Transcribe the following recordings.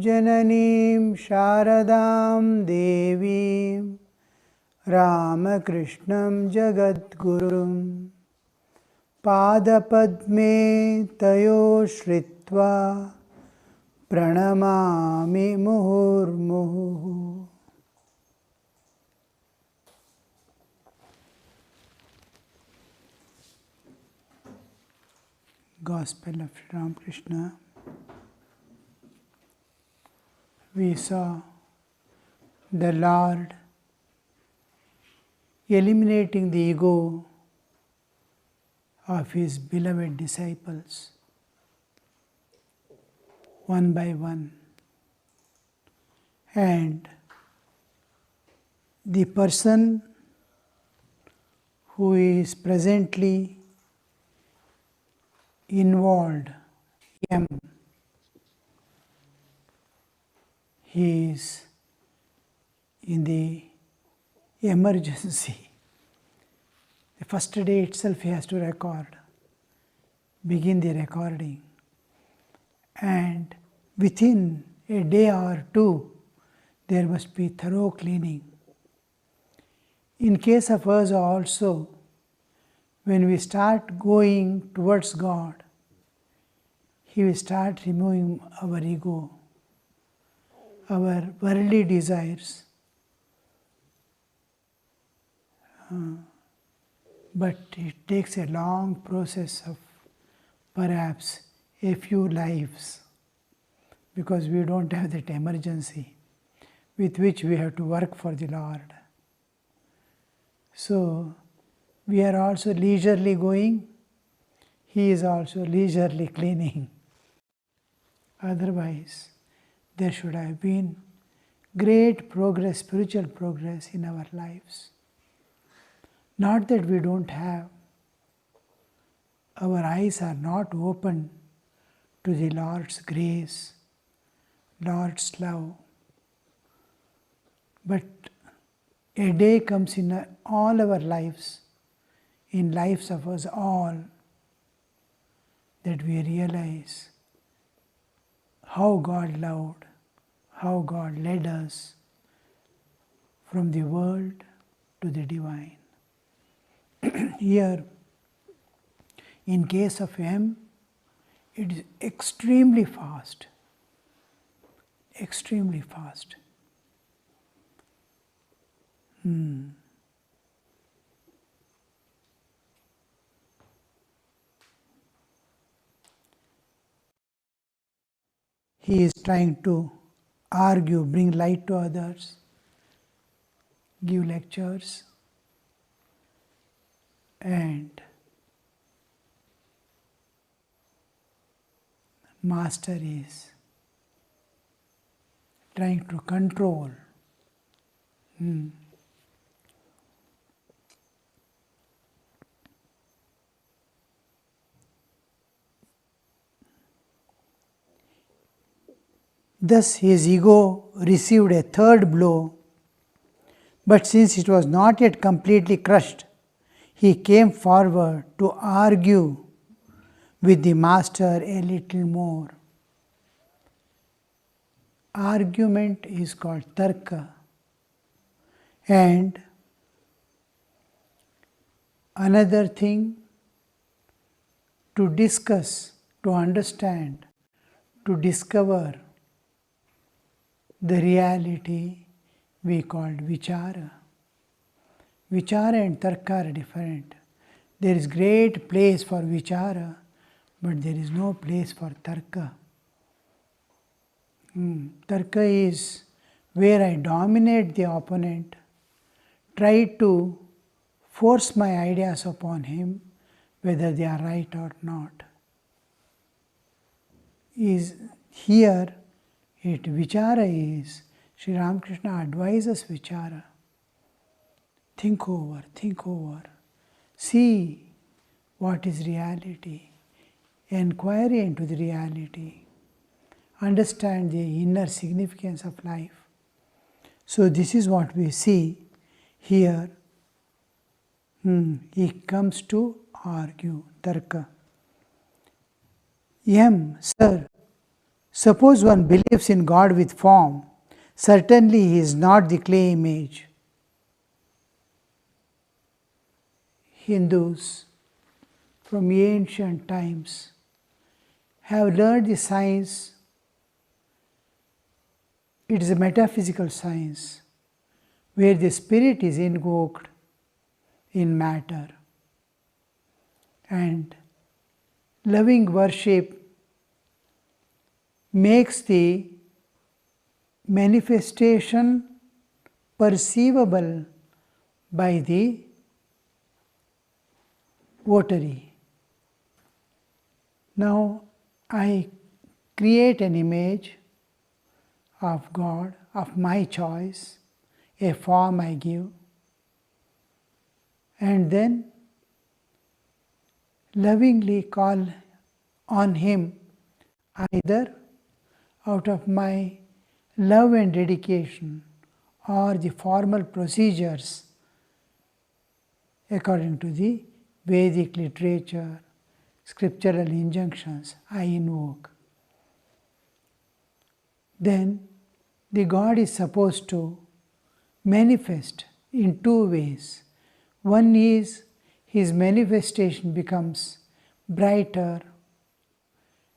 Jananim Sharadam Devim Ramakrishnam Jagadgurum Padapadme Tayo Shritva Pranamami Muhurmuhu. Gospel of Ramakrishna. We saw the Lord eliminating the ego of His beloved disciples one by one, and the person who is presently involved, he is in the emergency. The first day itself he has to begin the recording, and within a day or two there must be thorough cleaning. In case of us also, when we start going towards God, He will start removing our ego, our worldly desires. But it takes a long process of perhaps a few lives, because we don't have that emergency with which we have to work for the Lord. So we are also leisurely going, He is also leisurely cleaning. Otherwise, there should have been great progress, spiritual progress in our lives. Not that we don't have. Our eyes are not open to the Lord's grace, Lord's love. But a day comes in all our lives, in lives of us all, that we realize how God loved, how God led us from the world to the divine. Here, in case of M, it is extremely fast, extremely fast. He is trying to argue, bring light to others, give lectures, and Master is trying to control. Thus his ego received a third blow, but since it was not yet completely crushed, he came forward to argue with the Master a little more. Argument is called tarka, and another thing, to discuss, to understand, to discover the reality we called vichara. Vichara and tarka are different. There is great place for vichara, but there is no place for tarka. Tarka is where I dominate the opponent, try to force my ideas upon him, whether they are right or not. Here, vichara is, Sri Ramakrishna advises vichara. Think over, see what is reality, inquiry into the reality, understand the inner significance of life. So this is what we see here. He comes to argue, tarka. Sir, Suppose one believes in God with form, certainly he is not the clay image. Hindus from ancient times have learned the science. It is a metaphysical science where the spirit is invoked in matter, and loving worship makes the manifestation perceivable by the votary. Now I create an image of God of my choice, a form I give, and then lovingly call on Him either out of my love and dedication or the formal procedures according to the Vedic literature, scriptural injunctions I invoke. Then the God is supposed to manifest in two ways. One is His manifestation becomes brighter,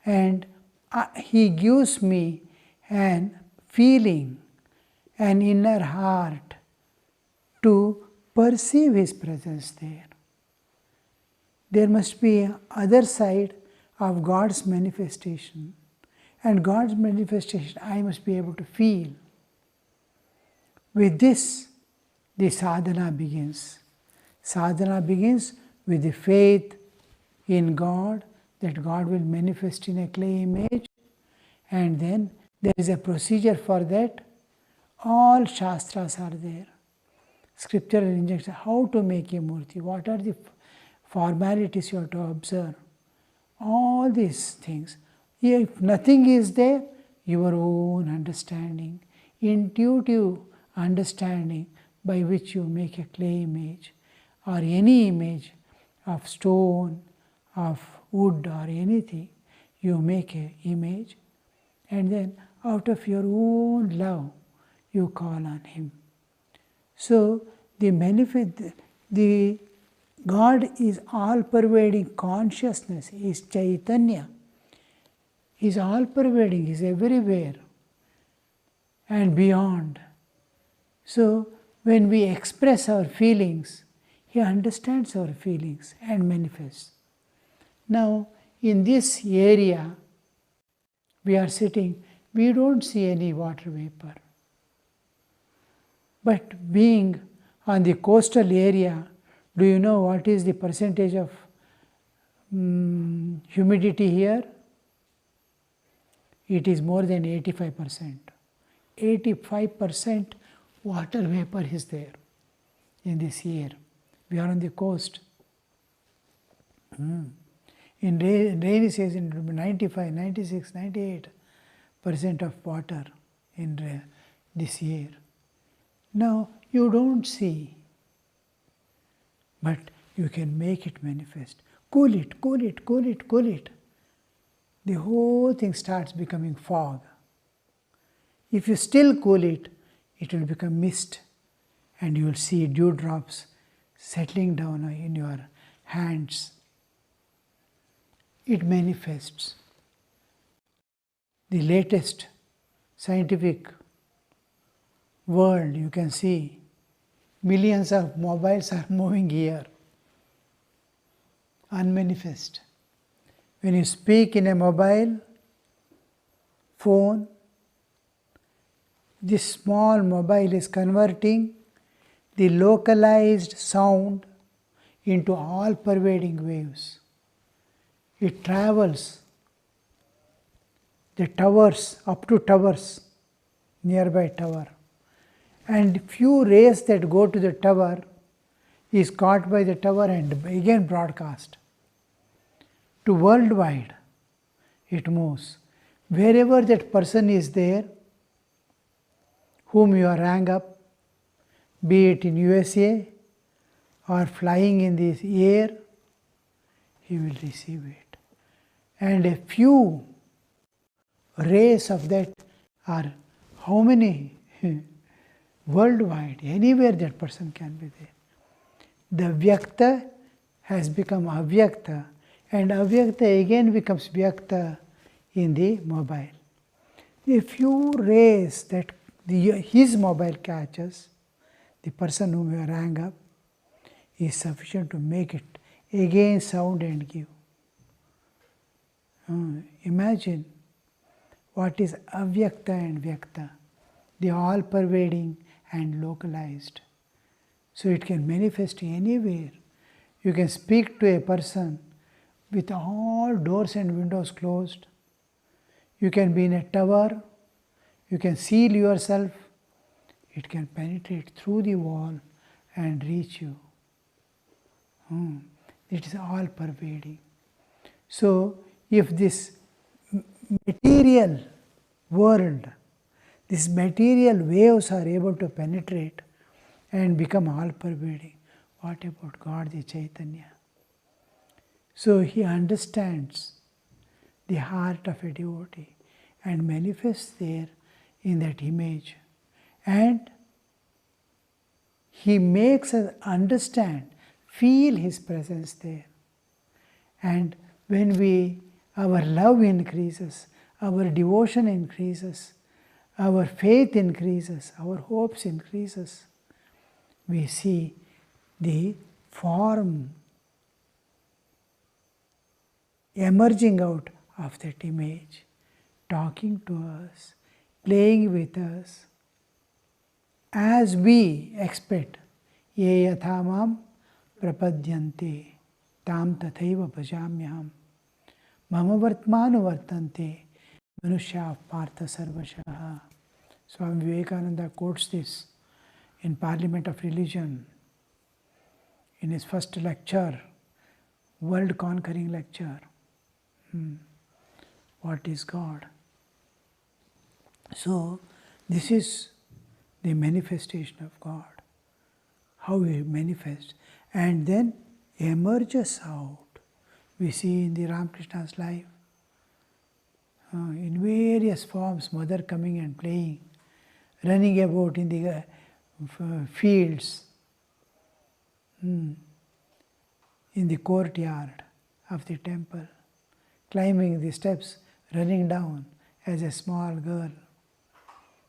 and He gives me an feeling, an inner heart to perceive His presence there. There must be other side of God's manifestation, and God's manifestation I must be able to feel. With this, the sadhana begins. Sadhana begins with the faith in God, that God will manifest in a clay image, and then there is a procedure for that. All shastras are there. Scriptural injunctions, how to make a murti, what are the formalities you have to observe. All these things. If nothing is there, your own understanding, intuitive understanding by which you make a clay image or any image of stone, of wood or anything, you make an image, and then out of your own love you call on Him. So the God is all-pervading consciousness, He is Chaitanya. He is all-pervading, He is everywhere and beyond. So when we express our feelings, He understands our feelings and manifests. Now in this area we are sitting, we don't see any water vapor. But being on the coastal area, do you know what is the percentage of humidity here? It is more than 85%. 85% water vapor is there in this air. We are on the coast. In rainy season, it will be 95, 96, 98% of water in this air. Now, you don't see, but you can make it manifest. Cool it, cool it, cool it, cool it. The whole thing starts becoming fog. If you still cool it, it will become mist, and you will see dewdrops settling down in your hands. It manifests. The latest scientific world, you can see millions of mobiles are moving here, unmanifest. When you speak in a mobile phone, this small mobile is converting the localized sound into all-pervading waves. It travels the towers, up to towers, nearby tower. And few rays that go to the tower is caught by the tower and again broadcast. To worldwide it moves. Wherever that person is there, whom you rang up, be it in USA or flying in the air, he will receive it. And a few rays of that are how many worldwide, anywhere that person can be there. The Vyakta has become Avyakta, and Avyakta again becomes Vyakta in the mobile. A few rays that his mobile catches, the person whom you rang up, is sufficient to make it again sound and give. Imagine what is Avyakta and Vyakta, the all-pervading and localized. So it can manifest anywhere. You can speak to a person with all doors and windows closed. You can be in a tower. You can seal yourself. It can penetrate through the wall and reach you. It is all pervading. So if this material world, these material waves are able to penetrate and become all pervading, what about God, the Chaitanya? So he understands the heart of a devotee and manifests there in that image. And he makes us understand, feel his presence there. And when our love increases, our devotion increases, our faith increases, our hopes increases, we see the form emerging out of that image, talking to us, playing with us, as we expect. Ye yatha mam prapadyante tam tathaiva bhajamyaham mama vartmanu vartante manushya partha sarvashaha. Swami Vivekananda quotes this in Parliament of Religion in his first lecture, world conquering lecture. What is God? So this is the manifestation of God, how He manifests and then emerges out. We see in the Ramakrishna's life, in various forms, mother coming and playing, running about in the fields, in the courtyard of the temple, climbing the steps, running down as a small girl.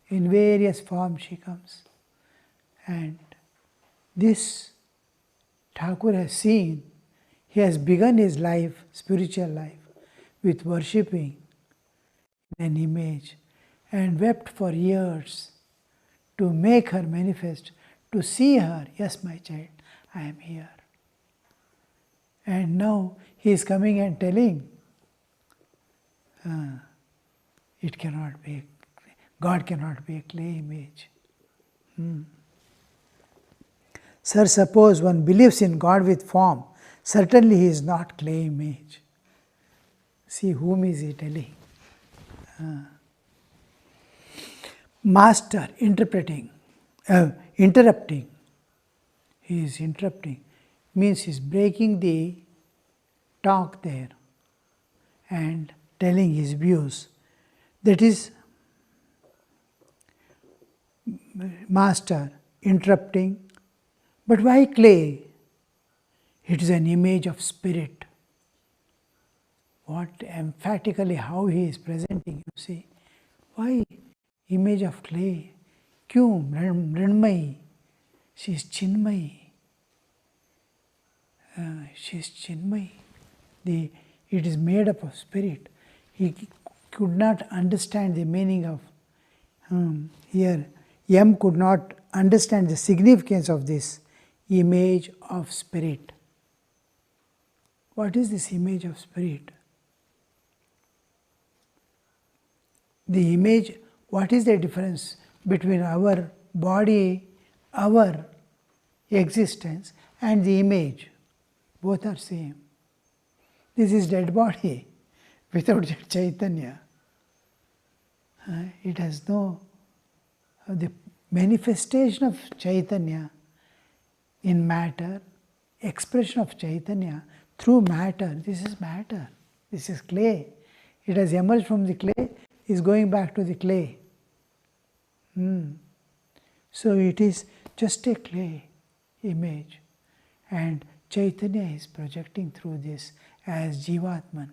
In various forms she comes. And this Thakur has seen, he has begun his life, spiritual life, with worshipping an image and wept for years to make her manifest, to see her, yes, my child, I am here. And now he is coming and telling, it cannot be, God cannot be a clay image. Sir, suppose one believes in God with form, certainly he is not clay image. See, whom is he telling? Master interrupting. He is interrupting. Means he is breaking the talk there and telling his views. That is Master interrupting. But why clay? It is an image of spirit. What emphatically how he is presenting, you see. Why image of clay? Kyum, Mrinmayi. She is Chinmayi. She is Chinmayi. It is made up of spirit. He could not understand the meaning of here. Yam could not understand the significance of this image of spirit. What is this image of spirit? The image, what is the difference between our body, our existence, and the image? Both are same. This is dead body without Chaitanya. It has no, the manifestation of Chaitanya in matter, expression of Chaitanya through matter. This is matter. This is clay. It has emerged from the clay. is going back to the clay. So it is just a clay image, and Chaitanya is projecting through this as Jivatman.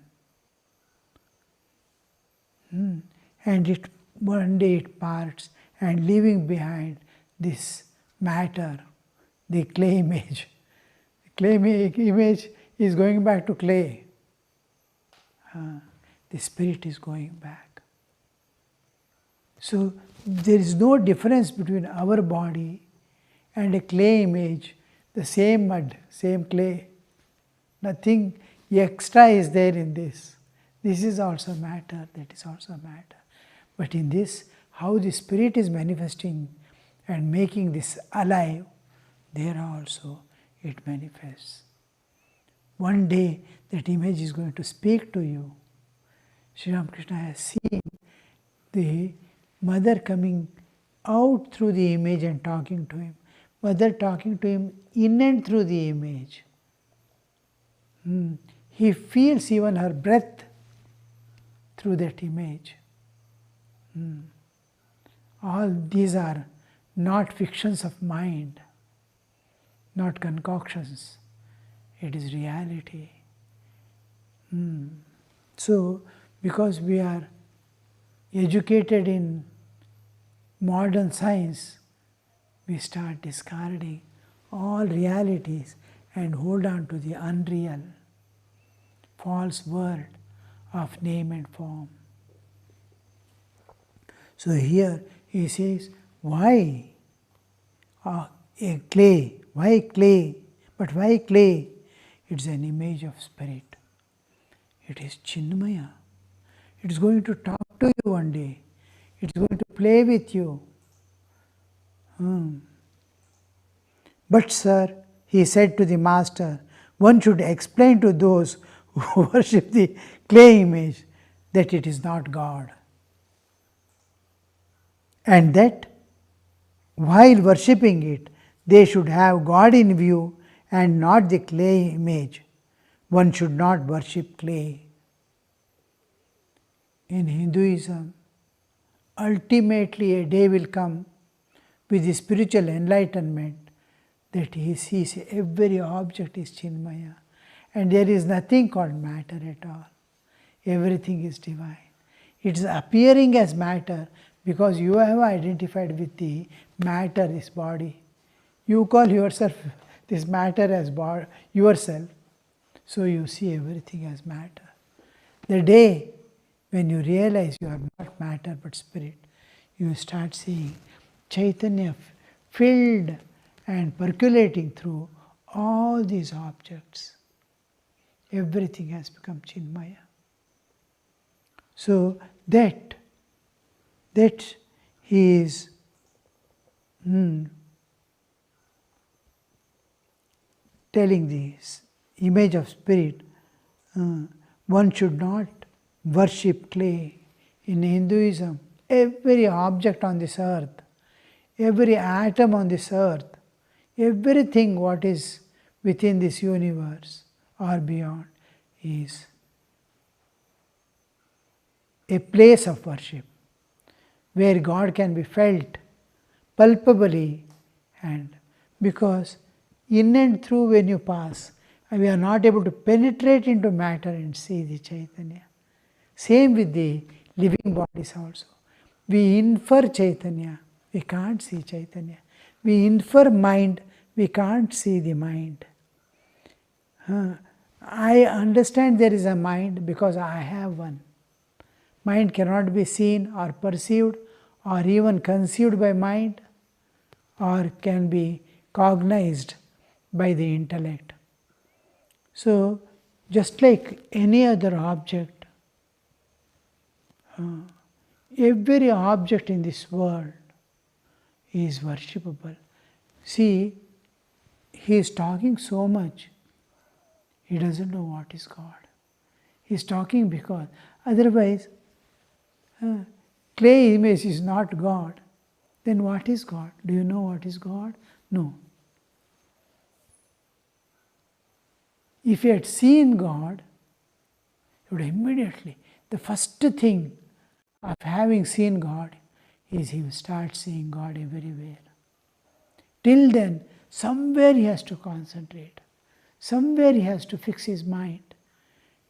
And it one day it parts, and leaving behind this matter, the clay image. The clay image is going back to clay. The spirit is going back. So there is no difference between our body and a clay image, the same mud, same clay. Nothing extra is there in this. This is also matter, that is also matter. But in this, how the spirit is manifesting and making this alive, there also it manifests. One day that image is going to speak to you. Sri Ramakrishna has seen the mother coming out through the image and talking to him. Mother talking to him in and through the image. He feels even her breath through that image. All these are not fictions of mind, not concoctions. It is reality. So, because we are educated in modern science, we start discarding all realities and hold on to the unreal, false world of name and form. So here he says, why a clay? Why clay? But why clay? It's an image of spirit. It is Chinmaya. It is going to talk to you one day. It is going to play with you. But sir, he said to the master, one should explain to those who worship the clay image that it is not God. And that while worshipping it, they should have God in view and not the clay image. One should not worship clay. In Hinduism, ultimately a day will come with the spiritual enlightenment that he sees every object is Chinmaya and there is nothing called matter at all. Everything is divine. It is appearing as matter because you have identified with the matter, this body. You call yourself this matter as yourself. So you see everything as matter. The day when you realize you are not matter but spirit, you start seeing Chaitanya filled and percolating through all these objects. Everything has become Chinmaya. So that he is telling this image of spirit, one should not worship clay. In Hinduism, every object on this earth, every atom on this earth, everything what is within this universe or beyond is a place of worship where God can be felt palpably, and because in and through when you pass, we are not able to penetrate into matter and see the Chaitanya. Same with the living bodies also. We infer Chaitanya, we can't see Chaitanya. We infer mind, we can't see the mind. I understand there is a mind because I have one. Mind cannot be seen or perceived or even conceived by mind or can be cognized by the intellect. So, just like any other object, every object in this world is worshipable. See, he is talking so much, he doesn't know what is God. He is talking because otherwise, clay image is not God. Then what is God? Do you know what is God? No. If you had seen God, you would immediately, the first thing of having seen God is he will start seeing God everywhere. Till then, somewhere he has to concentrate, somewhere he has to fix his mind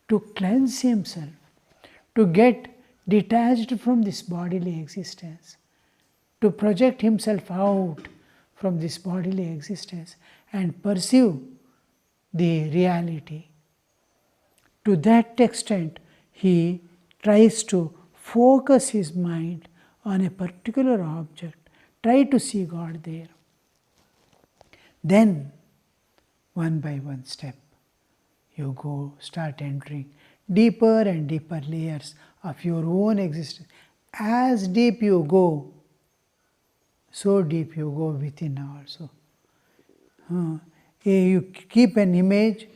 to cleanse himself, to get detached from this bodily existence, to project himself out from this bodily existence and pursue the reality. To that extent, he tries to focus his mind on a particular object, try to see God there. Then, one by one step, you start entering deeper and deeper layers of your own existence. As deep you go, so deep you go within also. You keep an image,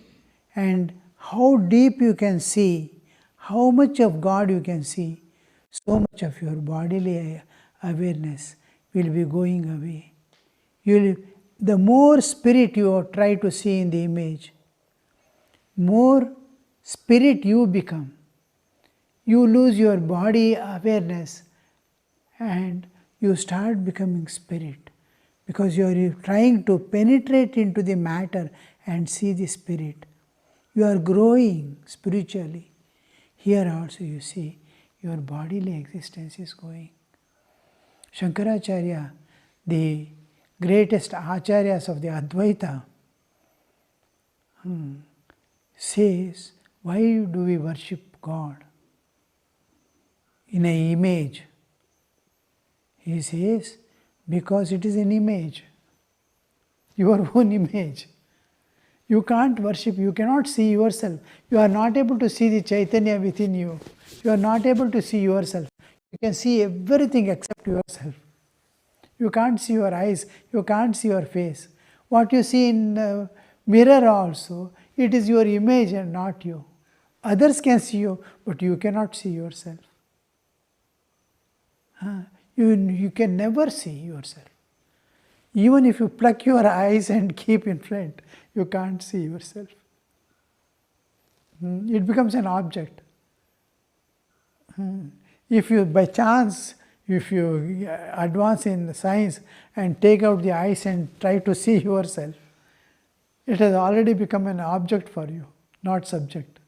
and how deep you can see, how much of God you can see, so much of your bodily awareness will be going away. The more spirit you try to see in the image, more spirit you become. You lose your body awareness and you start becoming spirit, because you are trying to penetrate into the matter and see the spirit. You are growing spiritually. Here also you see your bodily existence is going. Shankaracharya, the greatest acharyas of the Advaita, says, why do we worship God in an image? He says, because it is an image, your own image. You can't worship, you cannot see yourself. You are not able to see the Chaitanya within you. You are not able to see yourself. You can see everything except yourself. You can't see your eyes, you can't see your face. What you see in the mirror also, it is your image and not you. Others can see you, but you cannot see yourself. You can never see yourself. Even if you pluck your eyes and keep in front, you can't see yourself. It becomes an object. If you, by chance, if you advance in science and take out the eyes and try to see yourself, it has already become an object for you, not subject.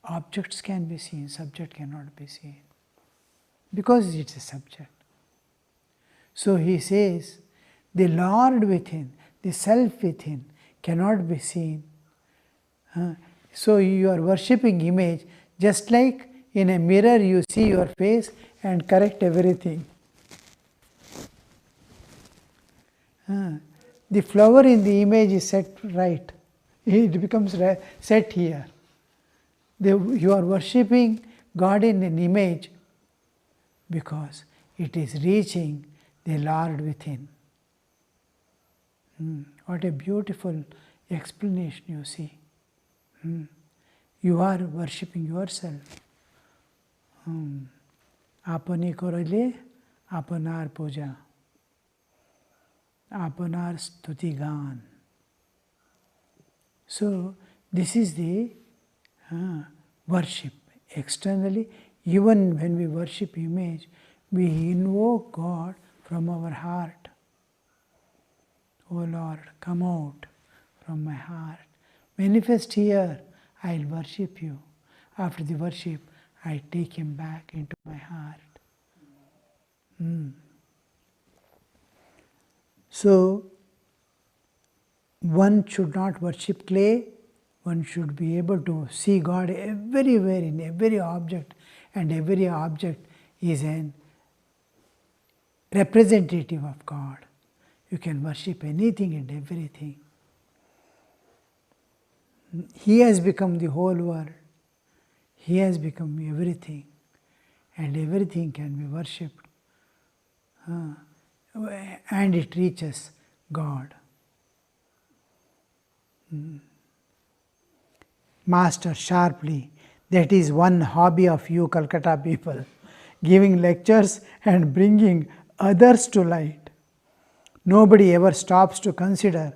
Objects can be seen, subject cannot be seen, because it's a subject. So he says, the Lord within, the self within cannot be seen. So you are worshipping image, just like in a mirror you see your face and correct everything. The flower in the image is set right. It becomes set here. You are worshipping God in an image because it is reaching the Lord within. What a beautiful explanation you see. You are worshipping yourself. Apani korale, apanar puja, apanar stuti gan. So this is the worship. Externally, even when we worship image, we invoke God from our heart. Oh Lord, come out from my heart. Manifest here, I'll worship you. After the worship, I take him back into my heart. So, one should not worship clay, one should be able to see God everywhere in every object, and every object is an representative of God. You can worship anything and everything. He has become the whole world. He has become everything, and everything can be worshipped. And it reaches God. Master sharply, that is one hobby of you Calcutta people, giving lectures and bringing others to light. Nobody ever stops to consider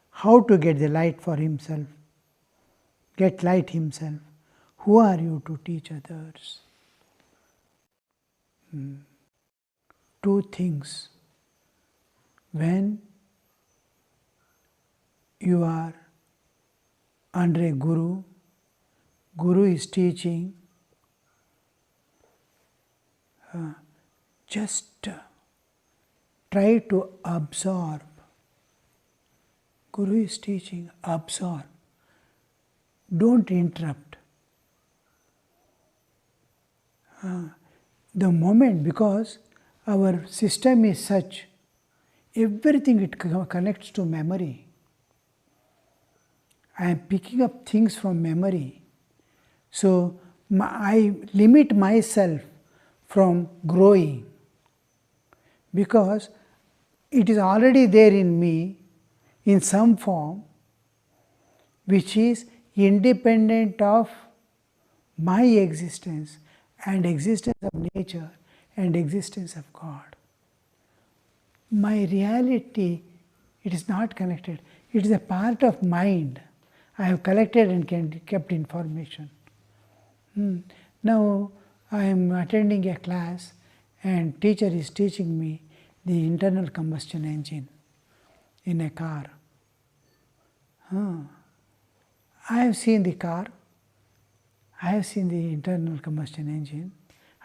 how to get the light for himself, get light himself. Who are you to teach others? two things. When you are under a guru, guru is teaching, just try to absorb. Guru is teaching, absorb. Don't interrupt. The moment, because our system is such, everything it connects to memory. I am picking up things from memory. So I limit myself from growing because it is already there in me in some form which is independent of my existence and existence of nature and existence of God. My reality, it is not connected. It is a part of mind. I have collected and kept information. Now I am attending a class and teacher is teaching me the internal combustion engine in a car. I have seen the car. I have seen the internal combustion engine.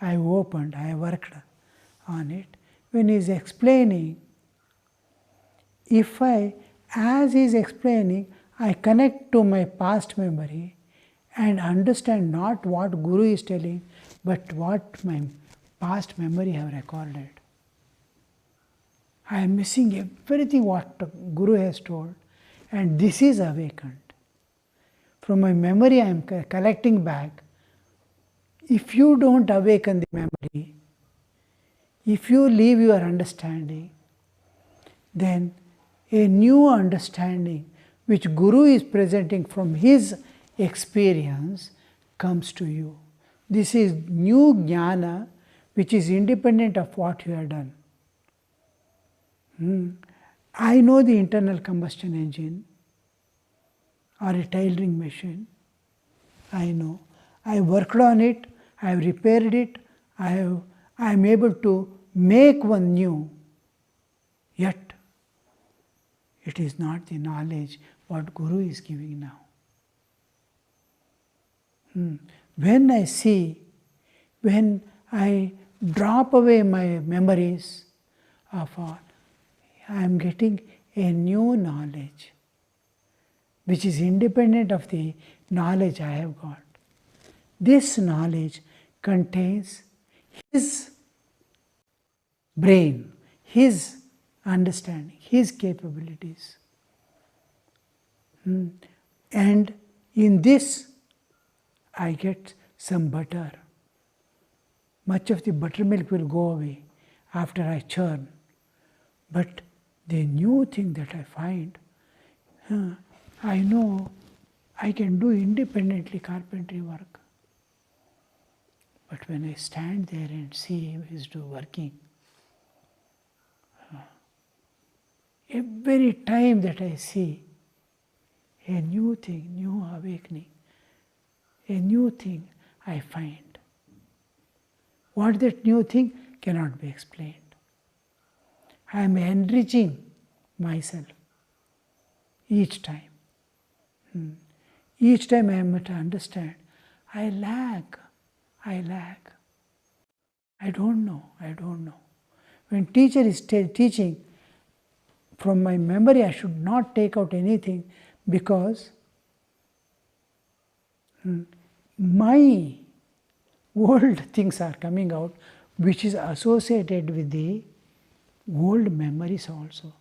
I have opened, I have worked on it. When he is explaining, as he is explaining, I connect to my past memory and understand not what Guru is telling, but what my past memory have recorded. I am missing everything what Guru has told, and this is awakened. From my memory I am collecting back. If you don't awaken the memory, if you leave your understanding, then a new understanding which Guru is presenting from his experience comes to you. This is new jnana which is independent of what you have done. I know the internal combustion engine or a tailoring machine. I know. I worked on it, I have repaired it, I am able to make one new. Yet, it is not the knowledge what Guru is giving now. When I see, when I drop away my memories of all, I am getting a new knowledge which is independent of the knowledge I have got. This knowledge contains his brain, his understanding, his capabilities. And in this, I get some butter. Much of the buttermilk will go away after I churn. But the new thing that I find, I know I can do independently carpentry work. But when I stand there and see him is working, every time that I see a new thing, new awakening, a new thing I find. What that new thing cannot be explained. I am enriching myself each time. Each time I am to understand, I lag. I don't know. When teacher is teaching, from my memory I should not take out anything because my old things are coming out which is associated with the old memories also.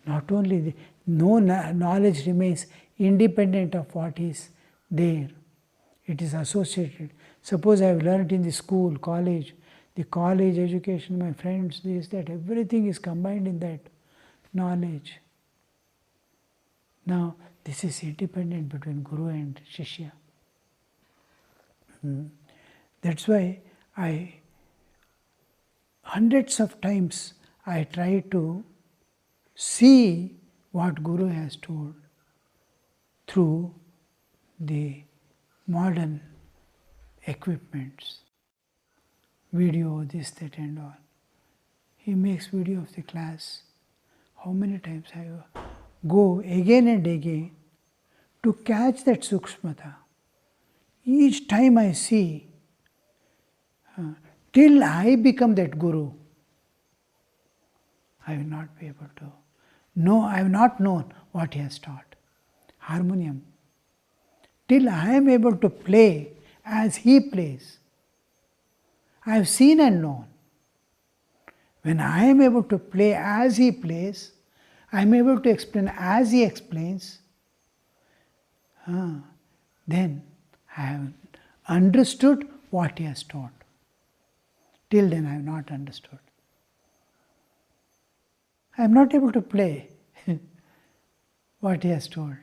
Not only no knowledge remains independent of what is there. It is associated. Suppose I have learnt in the school, college, the college education, my friends, this, that, everything is combined in that knowledge. Now, this is independent between Guru and Shishya. That's why hundreds of times I try to see what Guru has told through the modern equipments. video, this, that and all. He makes video of the class. How many times I go again and again to catch that sukshmata. Each time I see, till I become that guru, I will not be able to know, I have not known what he has taught. Harmonium. Till I am able to play as he plays, I have seen and known. When I am able to play as he plays, I am able to explain as he explains, then I have understood what he has taught. Till then I have not understood. I am not able to play what he has told.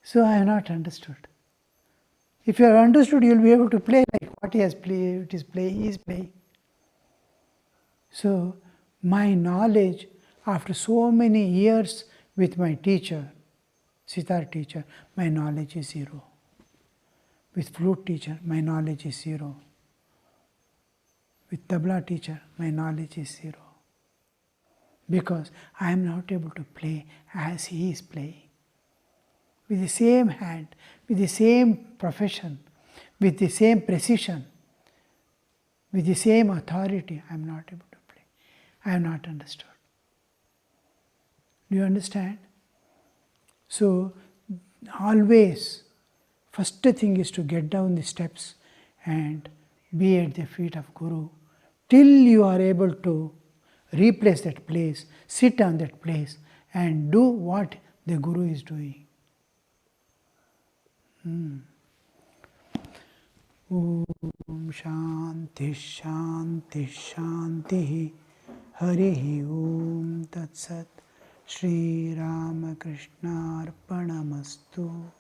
So I have not understood. If you have understood, you will be able to play like what he has played, he is playing. So my knowledge, after so many years with my teacher, sitar teacher, my knowledge is zero. With flute teacher, my knowledge is zero. With tabla teacher, my knowledge is zero. Because I am not able to play as he is playing. With the same hand, with the same profession, with the same precision, with the same authority, I am not able to play. I have not understood. Do you understand? So, always, first thing is to get down the steps and be at the feet of Guru till you are able to replace that place, sit on that place and do what the Guru is doing. Om Shanti Shanti Shanti Harihi Om Tat Sat Shri Ramakrishna Arpanamastu.